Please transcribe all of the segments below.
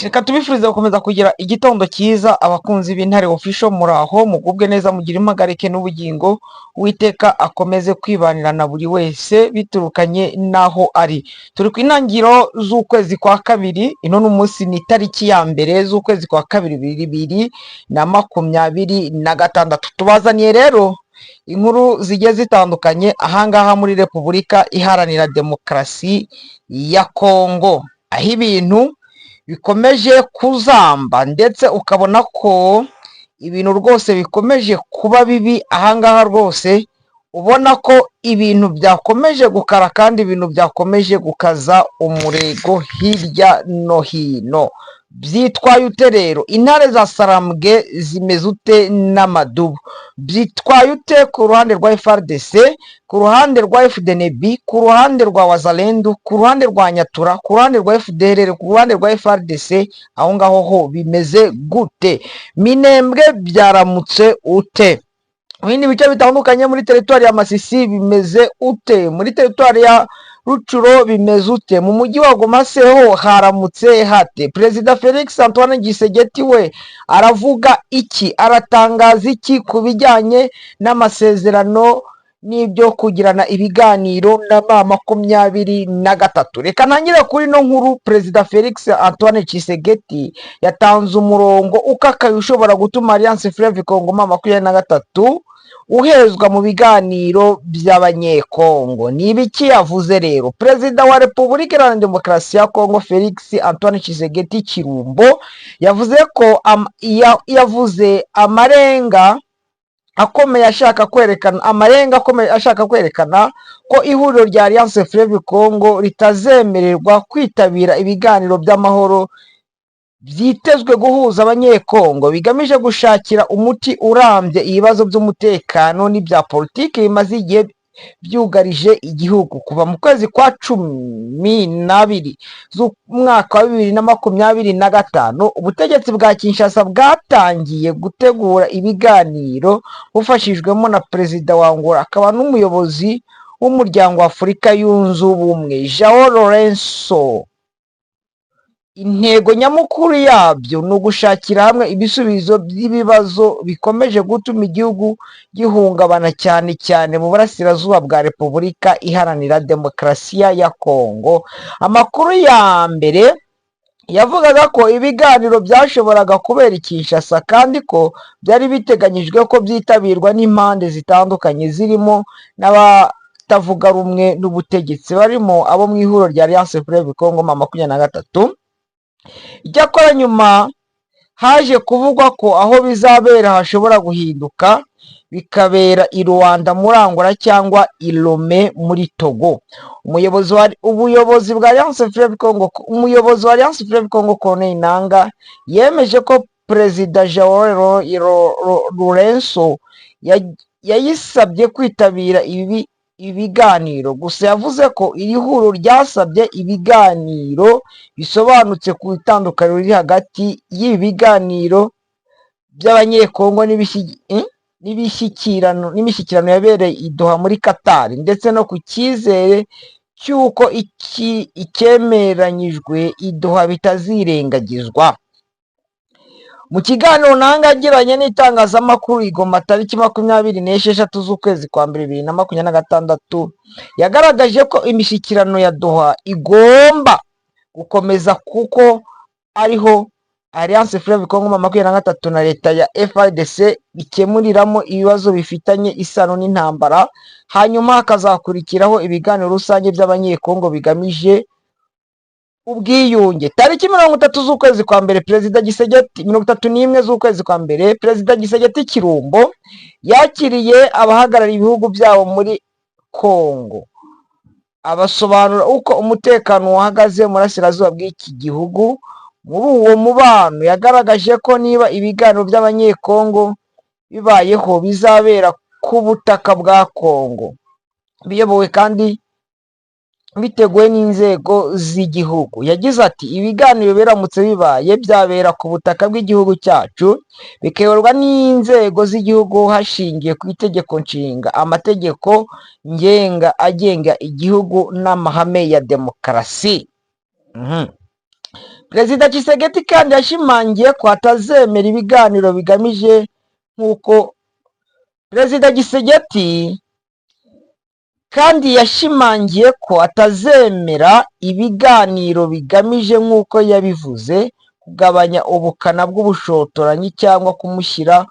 reka tubifurize gukomeza kugira igitondo cyiza abakunzi b'Intare Official, muraho mugubwe neza, mugira impagarike n'ubugingo, Uwiteka akomeze kwibanira na buri wese biturukanye n'aho ari. Turi ku intangiriro z'ukwezi kwa kabiri, ino n'umunsi ni itariki ya mbere z'ukwezi kwa kabiri 2026. Tubazaniye rero inkuru zigiye zitandukanye ahangaha muri Repubulika Iharanira Demokarasi ya Kongo, aho ibintu bikomeje kuzamba ndetse ukabona ko ibintu rwose bikomeje kuba bibi ahangaha, rwose ubona ko ibintu byakomeje gukara kandi ibintu byakomeje gukaza umurego hirya no hino. Byitwaye ute rero? Intare za Sarambwe zimeze ute n'amadubu? Byitwaye ute ku ruhande rwa FARDC, ku ruhande rwa FDNB, ku ruhande rwa Wazalendo, ku ruhande rwa Nyatura, ku ruhande rwa FDLR, ku ruhande rwa FARDC, aho ngaho ho bimeze gute? Minembwe byaramutse ute? Mu bindi bice bitandukanye muri teritwari ya Masisi bimeze ute? Muri teritwari ya Rucuro bimeze ute? Mu mujyi wa Goma ho haramutse hate? Perezida Felix Antoine Tshisekedi we aravuga iki? Aratangaza iki ku bijyanye n'amasezerano n'ibyo kugirana ibiganiro na M23? Reka ntangire kuri no nkuru. Perezida Felix Antoine Tshisekedi yatanze umurongo ukakaye ushobora gutuma Alliance Fleuve Congo M23 uhezwa mu biganiro by'abanyekongo. Ni ibiki yavuze rero? Perezida wa Repubulika Iharanira Demokarasi ya Kongo Felix Antoine Tshisekedi Chilombo yavuze ko yavuze amarenga akomeye ashaka kwerekana ko ihuriro rya Alliance Fleuve Congo ritazemererwa kwitabira ibiganiro by'amahoro byitezwe guhuza abanyekongo bigamije gushakira umuti urambye ibibazo by'umutekano n'ibya politiki bimaze igihe byugarije igihugu kuva mu kwezi kwa 12 z'umwaka wa 2025. Ubutegetsi bwa Kinshasa bwatangiye gutegura ibiganiro bufashijwemo na perezida wa Angola akaba n'umuyobozi w'umuryango wa Afurika yunze ubumwe João Lourenço. Intego nyamukuru yabyo ni ugushakira hamwe ibisubizo by'ibibazo bikomeje gutuma igihugu gihungabana cyane cyane mu burasirazuba bwa Repubulika Iharanira Demokarasi ya Kongo. Amakuru ya mbere yavugaga ko ibiganiro byashoboraga kubera i Kinshasa kandi ko byari biteganyijwe ko byitabirwa n'impande zitandukanye zirimo n'abatavuga rumwe n'ubutegetsi barimo abo mu ihuriro rya Alliance Fleuve Congo M23. Icyakora nyuma haje kuvugwa ko aho bizabera hashobora guhinduka bikabera i Rwanda muri Angola cyangwa i Lome muri Togo. Umuyobozi wa Alliance Fleuve Congo Corneille Nangaa yemeje ko Perezida João Lourenço yayisabye kwitabira ibiganiro, gusa yavuze ko iri huriro ryasabye ibiganiro bisobanutse ku itandukaniro riri hagati y'ibi biganiro by'abanyekongo n'imishyikirano yabereye i Doha muri Qatar, ndetse no ku cyizere cy'uko icyemeranyijwe i Doha bitazirengagizwa. Mu kiganiro Nangaa yagiranye n'itangazamakuru i Goma tariki 26 z'ukwezi kwa mbere 2026, yagaragaje ko imishyikirano ya Doha igomba gukomeza kuko ariho Alliance Fleuve Congo M23 na leta ya FARDC bikemuriramo ibibazo bifitanye isano n'intambara, hanyuma hakazakurikiraho ibiganiro rusange by'abanyekongo bigamije ubwiyunge. Tariki 30 z'ukwezi kwa mbere Perezida Tshisekedi 31 z'ukwezi kwa mbere Perezida Tshisekedi Chilombo yakiriye abahagarariye ibihugu byabo muri Kongo, abasobanura uko umutekano uhagaze mu burasirazuba bw'iki gihugu. Muri uwo mubano yagaragaje ko niba ibiganiro by'abanyekongo bibayeho bizabera ku butaka bwa Kongo, biyobowe kandi biteguwe n'inzego z'igihugu. Yagize ati ibiganiro biramutse bibaye byabera ku butaka bw'igihugu cyacu, bikayoborwa n'inzego z'igihugu hashingiye ku itegeko nshinga, amategeko ngenga agenga igihugu n'amahame ya demokarasi. Perezida Tshisekedi kandi yashimangiye ko atazemera ibiganiro bigamije nk'uko Perezida Tshisekedi kandi yashimangiye ko atazemera ibiganiro bigamije nk'uko yabivuze kugabanya ubukana bw'ubushotoranyi cyangwa kumushyira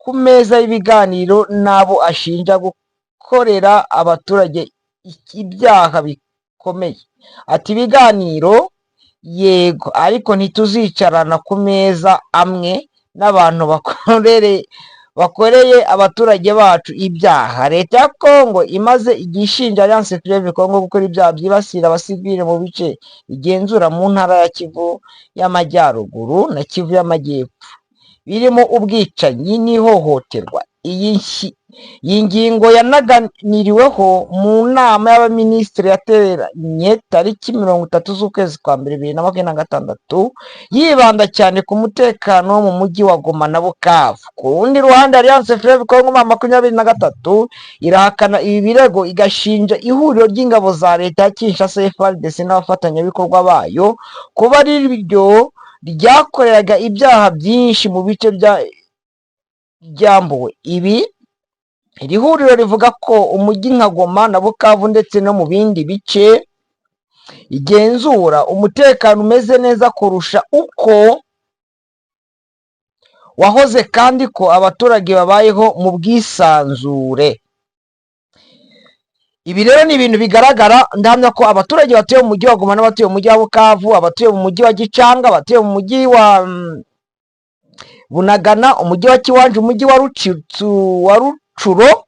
ku meza y'ibiganiro n'abo ashinja gukorera abaturage ibyaha bikomeye. Ati ibiganiro yego, ariko ntituzicarana ku meza amwe n'abantu bakoreye abaturage bacu ibyaha. Leta ya Kongo imaze igihe ishinja Alliance Fleuve Congo gukora ibyaha byibasira abasivile mu bice igenzura mu ntara ya Kivu y'Amajyaruguru na Kivu y'Amajyepfo, birimo ubwicanyi n'ihohoterwa. Iyi ngingo yanaganiriweho mu nama y'abaminisitiri yateranye tariki 30 z'ukwezi kwa mbere 2026, yibanda cyane ku mutekano wo mu mujyi wa Goma na Bukavu. Ku rundi ruhande, Alliance Fleuve Congo 23 irahakana ibi birego, igashinja ihuriro ry'ingabo za leta ya Kinshasa FARDC n'abafatanyabikorwa bayo kuba ari ryo ryakoreraga ibyaha byinshi mu bice byambuwe. Iri huriro rivuga ko umujyi nka Goma na Bukavu ndetse no mu bindi bice igenzura umutekano umeze neza kurusha uko wahoze, kandi ko abaturage babayeho mu bwisanzure. Ibi rero ni ibintu bigaragara, ndahamya ko abaturage batuye mu mujyi wa Goma n'abatuye mu mujyi wa Bukavu, abatuye mu mujyi wa Gicanga, abatuye mu mujyi wa Bunagana, umujyi wa Kiwanja, umujyi wa Rucuro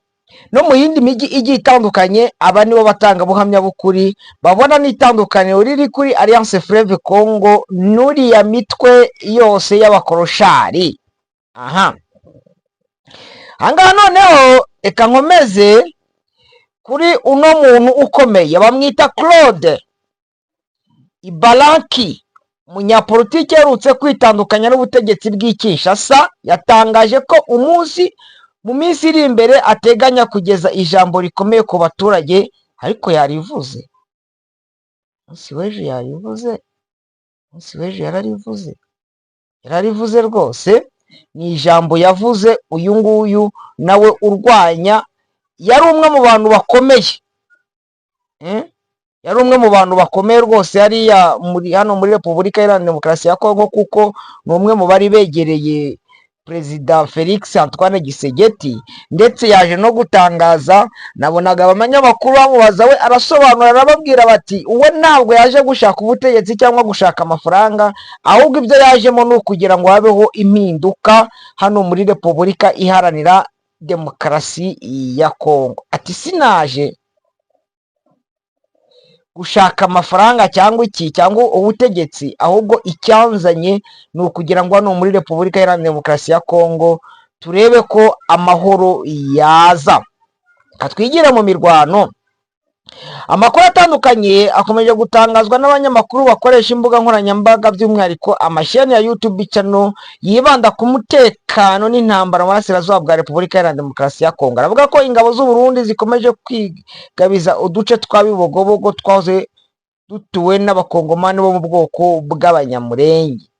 no mu yindi mijyi igiye itandukanye, aba nibo batangabuhamya b'ukuri babona n'itandukaniro riri kuri Alliance Fleuve Congo n'uriya mitwe yose y'abakoroshari. Ahangaha noneho reka nkomeze kuri uno muntu ukomeye bamwita Claude Ibalanki, umunyapolitiki uherutse kwitandukanya n'ubutegetsi bw'i Kinshasa. Yatangaje ko mu minsi iri imbere ateganya kugeza ijambo rikomeye ku baturage, ariko yarivuze umunsi w'ejo, yararivuze rwose. Ni ijambo yavuze. Uyu nguyu nawe urwanya, yari umwe mu bantu bakomeye, yari umwe mu bantu bakomeye rwose hariya hano muri Repubulika Iharanira Demokarasi ya Kongo, kuko ni umwe mu bari begereye Perezida Felix Antoine Tshisekedi, ndetse yaje no gutangaza. Nabonaga abanyamakuru bamubaza, we arasobanura, arababwira bati uwe ntabwo yaje gushaka ubutegetsi cyangwa gushaka amafaranga, ahubwo ibyo yajemo ni ukugira ngo habeho impinduka hano muri Repubulika Iharanira Demokarasi ya Kongo. Ati sinaje gushaka amafaranga cyangwa ubutegetsi, ahubwo icyanzanye ni ukugira ngo hano muri Repubulika Iharanira Demokarasi ya Kongo turebe ko amahoro yaza, katwigire mu mirwano. Amakuru atandukanye akomeje gutangazwa n'abanyamakuru bakoresha imbuga nkoranyambaga, by'umwihariko amasheni ya YouTube channel yibanda ku mutekano n'intambara mu burasirazuba bwa Repubulika Iharanira Demokarasi ya Kongo. Aravuga ko ingabo z'u Burundi zikomeje kwigabiza uduce twa Bibogobogo twahoze dutuwe n'abakongomani bo mu bwoko bw'abanyamurenge.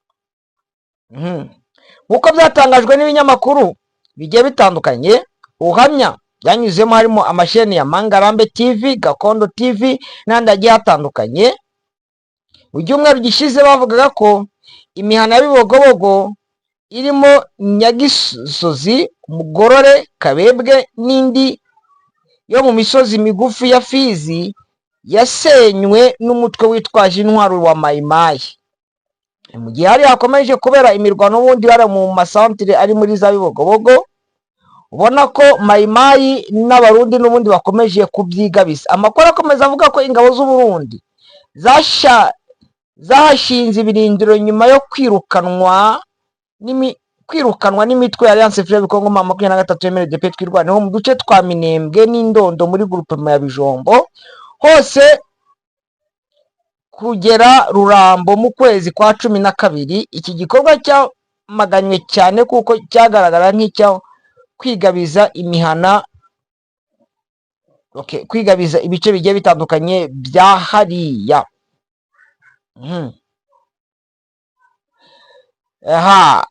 Nk'uko byatangajwe n'ibinyamakuru bigiye bitandukanye, ubuhamya byanyuzemo harimo amasheni ya Mangarambe TV, Gakondo TV n'andi agiye atandukanye. Mu cyumweru gishize bavugaga ko imihana ya Bibogobogo irimo Nyagisozi, Mugorore, Kabebwe n'indi yo mu misozi migufi ya Fizi yasenywe n'umutwe witwaje intwaro wa Mayimayi. Mu gihe hari hakomeje kubera imirwano n'ubundi hari mu masantere ari muri za Bibogobogo, ubona ko Mayimayi n'abarundi n'ubundi bakomeje kubyigabiza. Amakuru akomeza avuga ko ingabo z'u Burundi zahashinze ibirindiro nyuma yo kwirukanwa n'imitwe ya Alliance Fleuve Congo 23 MLDP twirwaneho mu duce twa Minembwe n'Indondo muri groupement ya Bijombo, hose kugera Rurambo mu kwezi kwa 12. Iki gikorwa cyamaganywe cyane kuko cyagaragara nk'icyo kwigabiza imihana, kwigabiza ibice bigiye bitandukanye bya hariya.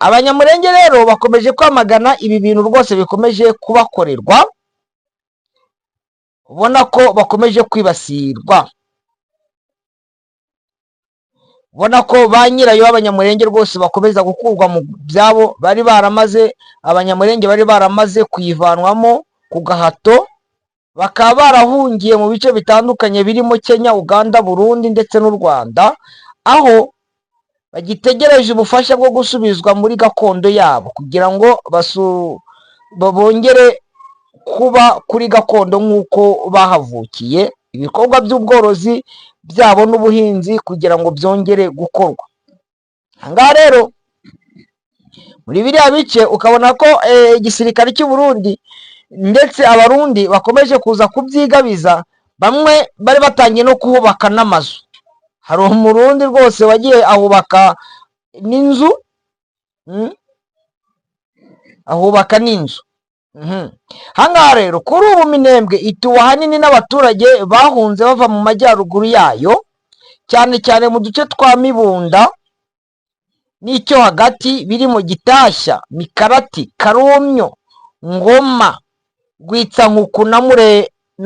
Abanyamulenge rero bakomeje kwamagana ibi bintu rwose bikomeje kubakorerwa, ubona ko bakomeje kwibasirwa, ubona ko ba nyirayo b'abanyamulenge rwose bakomeza gukurwa mu byabo abanyamulenge bari baramaze kuyivanwamo ku gahato, bakaba barahungiye mu bice bitandukanye birimo Kenya, Uganda, Burundi ndetse n'u Rwanda, aho bagitegereje ubufasha bwo gusubizwa muri gakondo yabo kugira ngo bongere kuba kuri gakondo nk'uko bahavukiye, ibikorwa by'ubworozi byabo n'ubuhinzi kugira ngo byongere gukorwa. Ahangaha rero muri biriya bice ukabona ko igisirikare cy'u Burundi ndetse abarundi bakomeje kuza kubyigabiza, bamwe bari batangiye no kuhubaka n'amazu. Hari umurundi rwose wagiye ahubaka n'inzu, ahangaha rero kuri ubu Minembwe ituwe ahanini n'abaturage bahunze bava mu majyaruguru yayo, cyane cyane mu duce twa Mibunda n'icyo hagati birimo Gitashya, Mikarati, Karumyo, Ngoma, Rwitsankuku na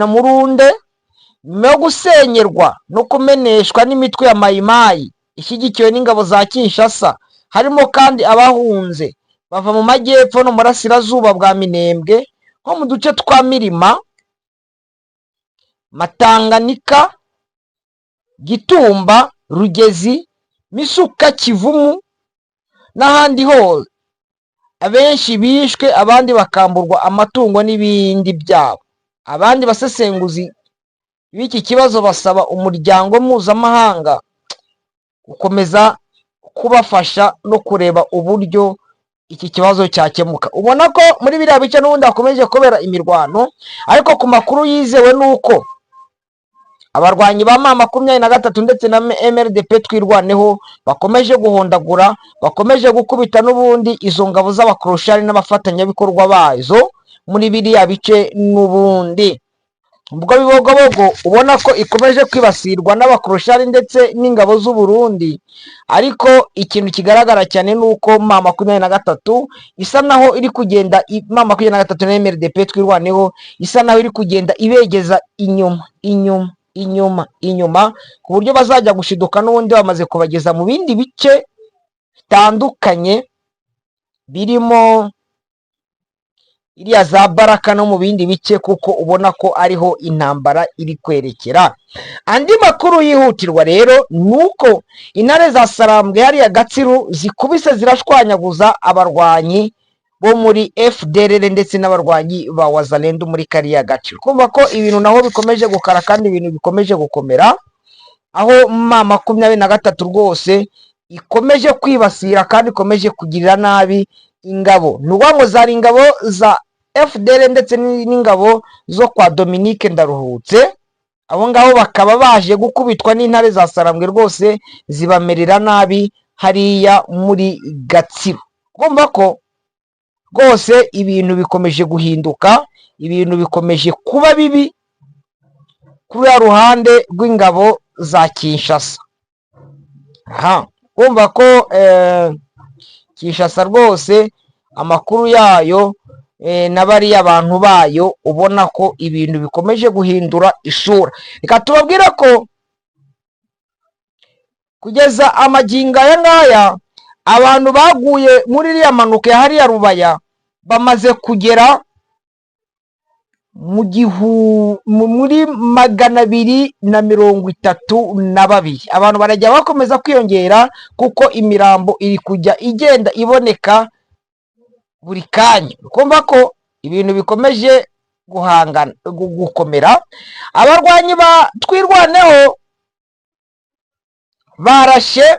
Murunde, nyuma yo gusenyerwa no kumeneshwa n'imitwe ya Mayimayi ishyigikiwe n'ingabo za Kinshasa. Harimo kandi abahunze bava mu majyepfo no murasirazuba bwa Minembwe nko mu duce twa Mirima, Matanganika, Gitumba, Rugezi, Misuka, Kivumu n'ahandi hose. Abenshi bishwe, abandi bakamburwa amatungo n'ibindi byabo. Abandi basesenguzi b'iki kibazo basaba umuryango mpuzamahanga gukomeza kubafasha no kureba uburyo iki kibazo cyakemuka. Ubona ko muri biriya bice n'ubundi hakomeje kubera imirwano, ariko ku makuru yizewe nuko abarwanyi ba M23 ndetse na MRDP twirwaneho bakomeje guhondagura, bakomeje gukubita n'ubundi izo ngabo z'abakroshari n'abafatanyabikorwa bazo muri biriya bice n'ubundi. Ubwo Bibogobogo ubona ko ikomeje kwibasirwa n'abakroshari ndetse n'ingabo z'u Burundi, ariko ikintu kigaragara cyane nuko M23 isa naho iri kugenda, M23 na MRDP twirwaneho isa naho iri kugenda ibegeza inyuma ku buryo bazajya gushiduka n'ubundi bamaze kubageza mu bindi bice bitandukanye birimo iriya za Baraka no mu bindi bice, kuko ubona ko ariho intambara iri kwerekera. Andi makuru yihutirwa rero nuko intare za Sarambwe hariya Gatsiru zikubise zirashwanyaguza abarwanyi bo muri FDLR ndetse n'abarwanyi ba Wazalendo muri kariya gace. Kumva ko ibintu naho bikomeje gukara kandi ibintu bikomeje gukomera, aho M23 rwose ikomeje kwibasira kandi ikomeje kugirira nabi ingabo. Nubwo zari ingabo za FDL ndetse n'ingabo zo kwa Dominique Ndaruhutse, abo ngabo bakaba baje gukubitwa n'intare za Sarambwe rwose zibamerera nabi hariya muri Gatsiru. Kumva ko rwose ibintu bikomeje guhinduka, ibintu bikomeje kuba bibi kuri ya ruhande rw'ingabo za Kinshasa. Kumva ko Kinshasa rwose amakuru yayo n'abariya abantu bayo ubona ko ibintu bikomeje guhindura isura. Reka tubabwira ko kugeza amagingo aya ngaya abantu baguye muri iriya manuka ya hariya Rubaya bamaze kugera muri 232. Abantu barajya bakomeza kwiyongera kuko imirambo iri kujya igenda iboneka buri kanya. Kumva ko ibintu bikomeje gukomera. Abarwanyi ba twirwaneho barashe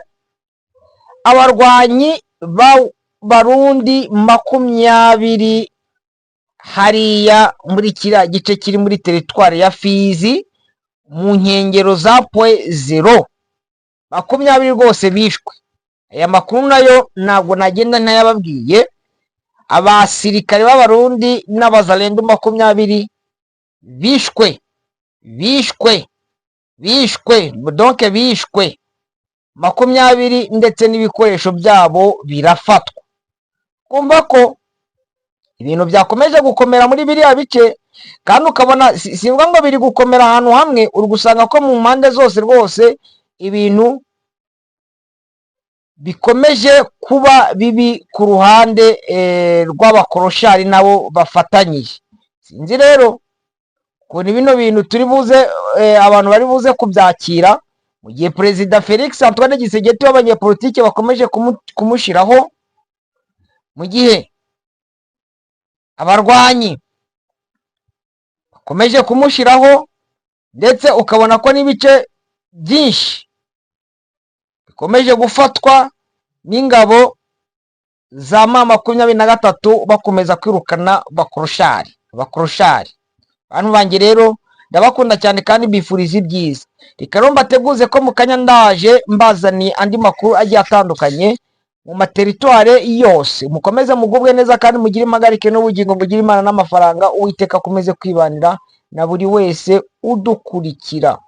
abarwanyi ba Barundi 20 hariya muri kiriya gice kiri muri teritwari ya Fizi mu nkengero za Point 0. 20 rwose bishwe. Aya makuru nayo ntabwo nagenda ntayababwiye. Abasirikare b'Abarundi n'Abazalendo 20 bishwe, donc bishwe. makumyabiri ndetse n'ibikoresho byabo birafatwa. Kumva ko ibintu byakomeje gukomera muri biriya bice, kandi ukabona simvuga ngo biri gukomera ahantu hamwe, uri gusanga ko mu mpande zose rwose ibintu bikomeje kuba bibi ku ruhande rw'abakoroshari nabo bafatanyije. Sinzi rero ukuntu bino bintu turi buze abantu bari buze kubyakira, mu gihe Perezida Felix Antoine Tshisekedi w'abanyepolitike bakomeje kumushiraho, mu gihe abarwanyi bakomeje kumushiraho, ndetse ukabona ko n'ibice byinshi bikomeje gufatwa n'ingabo za M23 bakomeza kwirukana abakoroshari. Bantu banjye rero ndabakunda cyane kandi mbifuriza ibyiza. Reka rero mbateguze ko mu kanya ndaje mbazaniye andi makuru agiye atandukanye mu materitware yose. Mukomeze mugubwe neza kandi mugire impagarike n'ubugingo, mugire Imana n'amafaranga. Uwiteka akomeze kwibanira na buri wese udukurikira.